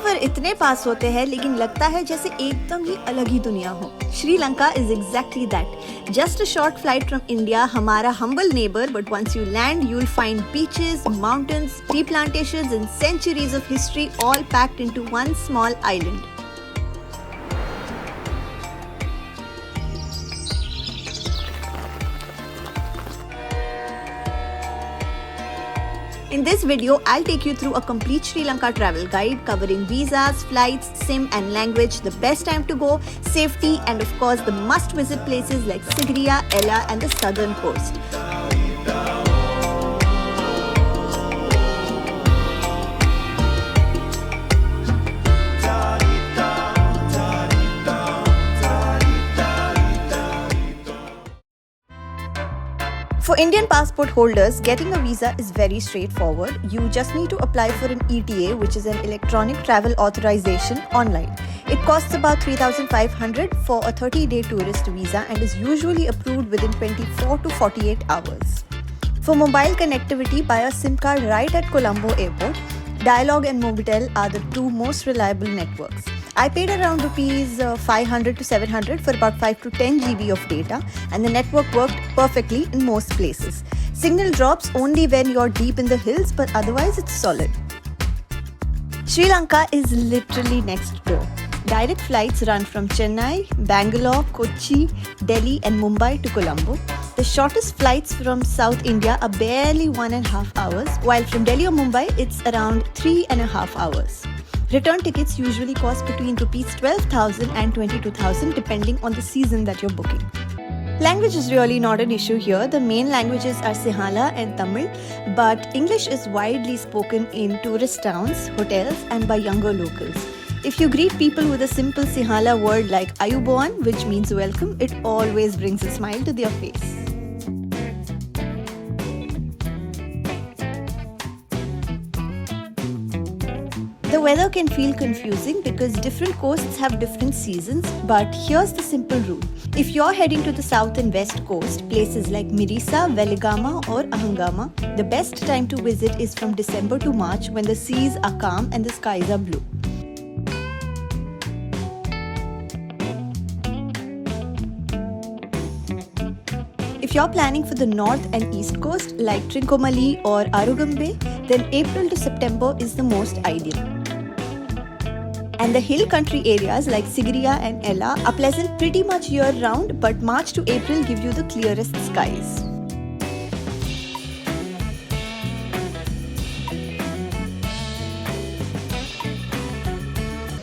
सफर इतने पास होते हैं लेकिन लगता है जैसे एकदम ही अलग ही दुनिया हो। Sri Lanka is exactly that. Just a short flight from India, हमारा humble neighbor, but once you land, you'll find beaches, mountains, tea plantations and centuries of history all packed into one small island. In this video, I'll take you through a complete Sri Lanka travel guide covering visas, flights, SIM and language, the best time to go, safety and of course the must-visit places like Sigiriya, Ella and the southern coast. For Indian passport holders, getting a visa is very straightforward. You just need to apply for an ETA, which is an electronic travel authorization, online. It costs about 3,500 for a 30-day tourist visa and is usually approved within 24 to 48 hours. For mobile connectivity, buy a SIM card right at Colombo Airport. Dialog and Mobitel are the two most reliable networks. I paid around rupees 500 to 700 for about 5 to 10 GB of data and the network worked perfectly in most places. Signal drops only when you're deep in the hills, but otherwise it's solid. Sri Lanka is literally next door. Direct flights run from Chennai, Bangalore, Kochi, Delhi and Mumbai to Colombo. The shortest flights from South India are barely 1.5 hours, while from Delhi or Mumbai it's around 3.5 hours. Return tickets usually cost between rupees 12,000 and 22,000 depending on the season that you're booking. Language is really not an issue here. The main languages are Sinhala and Tamil, but English is widely spoken in tourist towns, hotels and by younger locals. If you greet people with a simple Sinhala word like Ayubowan, which means welcome, it always brings a smile to their face. The weather can feel confusing because different coasts have different seasons, but here's the simple rule. If you're heading to the south and west coast, places like Mirisa, Veligama or Ahangama, the best time to visit is from December to March when the seas are calm and the skies are blue. If you're planning for the north and east coast like Trincomalee or Arugam, then April to September is the most ideal. And the hill country areas like Sigiriya and Ella are pleasant pretty much year-round, but March to April give you the clearest skies.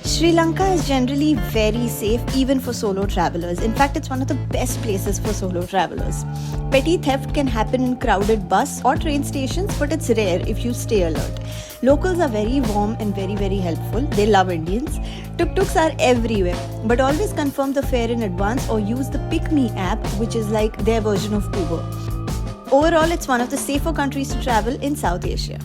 Sri Lanka is generally very safe even for solo travelers. In fact, it's one of the best places for solo travelers. Petty theft can happen in crowded bus or train stations, but it's rare if you stay alert. Locals are very warm and very helpful. They love Indians. Tuk-tuks are everywhere, but always confirm the fare in advance or use the Pick Me app, which is like their version of Uber. Overall, it's one of the safer countries to travel in South Asia.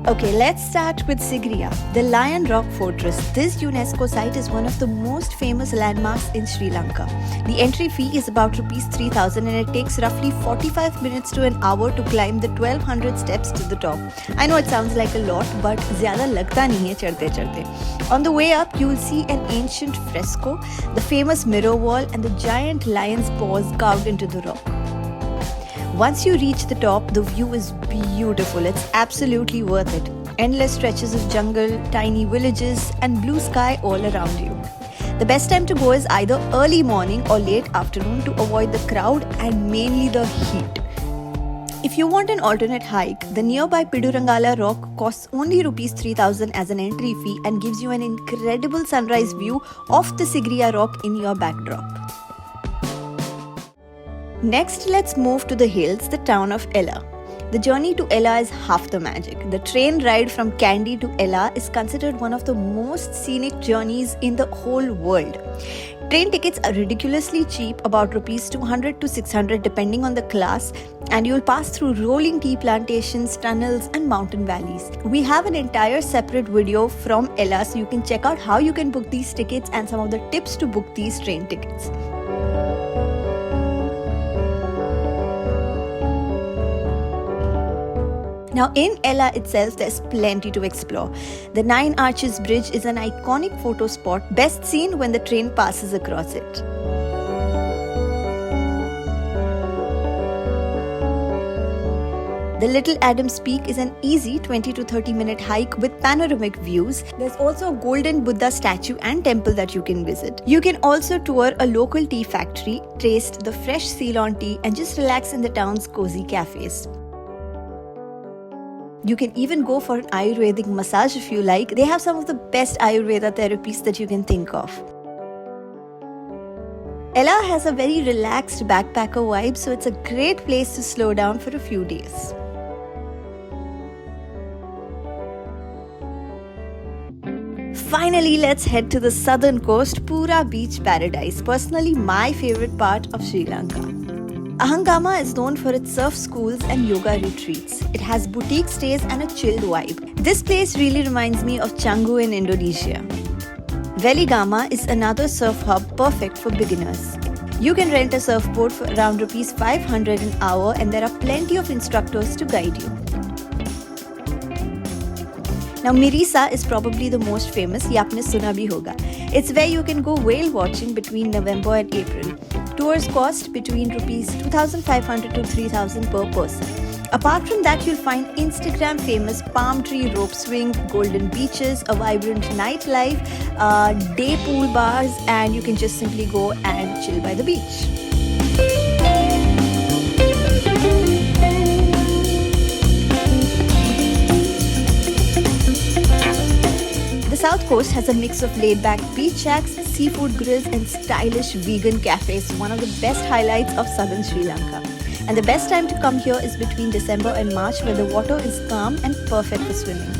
Okay, let's start with Sigiriya, the Lion Rock Fortress. This UNESCO site is one of the most famous landmarks in Sri Lanka. The entry fee is about rupees 3,000 and it takes roughly 45 minutes to an hour to climb the 1200 steps to the top. I know it sounds like a lot, but zyada lagta nahi hai chadte chadte. On the way up, you will see an ancient fresco, the famous mirror wall and the giant lion's paws carved into the rock. Once you reach the top, the view is beautiful. It's absolutely worth it. Endless stretches of jungle, tiny villages, and blue sky all around you. The best time to go is either early morning or late afternoon to avoid the crowd and mainly the heat. If you want an alternate hike, the nearby Pidurangala rock costs only rupees 3,000 as an entry fee and gives you an incredible sunrise view of the Sigiriya rock in your backdrop. Next, let's move to the hills, the town of Ella. The journey to Ella is half the magic. The train ride from Kandy to Ella is considered one of the most scenic journeys in the whole world. Train tickets are ridiculously cheap, about rupees 200 to 600 depending on the class, and you'll pass through rolling tea plantations, tunnels and mountain valleys. We have an entire separate video from Ella, so you can check out how you can book these tickets and some of the tips to book these train tickets. Now in Ella itself, there's plenty to explore. The Nine Arches Bridge is an iconic photo spot, best seen when the train passes across it. The Little Adams Peak is an easy 20 to 30 minute hike with panoramic views. There's also a golden Buddha statue and temple that you can visit. You can also tour a local tea factory, taste the fresh Ceylon tea, and just relax in the town's cozy cafes. You can even go for an Ayurvedic massage if you like. They have some of the best Ayurveda therapies that you can think of. Ella has a very relaxed backpacker vibe, so it's a great place to slow down for a few days. Finally, let's head to the southern coast, Pura Beach Paradise, personally my favorite part of Sri Lanka. Ahangama is known for its surf schools and yoga retreats. It has boutique stays and a chilled vibe. This place really reminds me of Canggu in Indonesia. Veligama is another surf hub perfect for beginners. You can rent a surfboard for around Rs 500 an hour, and there are plenty of instructors to guide you. Now Mirisa is probably the most famous, ye aapne suna bhi hoga. It's where you can go whale watching between November and April. Tours cost between Rs 2,500 to 3,000 per person. Apart from that, you'll find Instagram famous palm tree rope swing, golden beaches, a vibrant nightlife, day pool bars, and you can just simply go and chill by the beach. The South Coast has a mix of laid-back beach shacks, seafood grills, and stylish vegan cafes, one of the best highlights of southern Sri Lanka. And the best time to come here is between December and March, where the water is calm and perfect for swimming.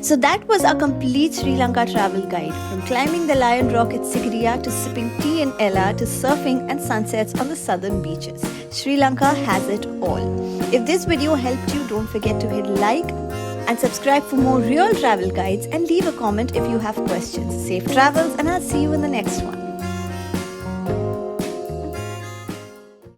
So that was our complete Sri Lanka travel guide, from climbing the Lion Rock at Sigiriya to sipping tea in Ella to surfing and sunsets on the southern beaches. Sri Lanka has it all. If this video helped you, don't forget to hit like and subscribe for more real travel guides, and leave a comment if you have questions. Safe travels, and I'll see you in the next one.